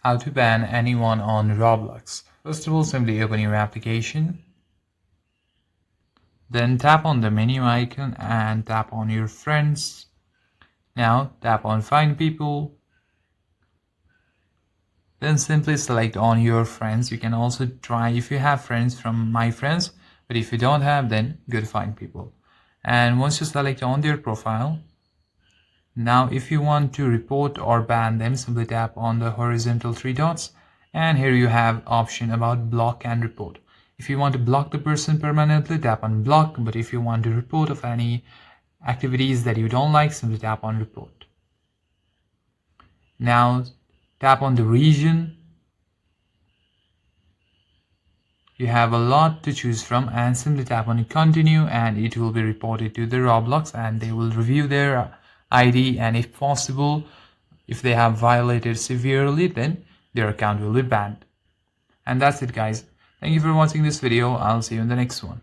How to ban anyone on Roblox. First of all, simply open your application. Then tap on the menu icon and tap on your friends. Now tap on find people. Then simply select on your friends. You can also try if you have friends from my friends, but if you don't have, then go to find people. And once you select on their profile, now if you want to report or ban them, simply tap on the horizontal three dots, and here you have option about block and report. If you want to block the person permanently, tap on block, but if you want to report of any activities that you don't like, simply tap on report. Now tap on the region. You have a lot to choose from, and simply tap on continue, and it will be reported to the Roblox, and they will review their ID, and if possible, if they have violated severely, then their account will be banned. And that's it, guys. Thank you for watching this video. I'll see you in the next one.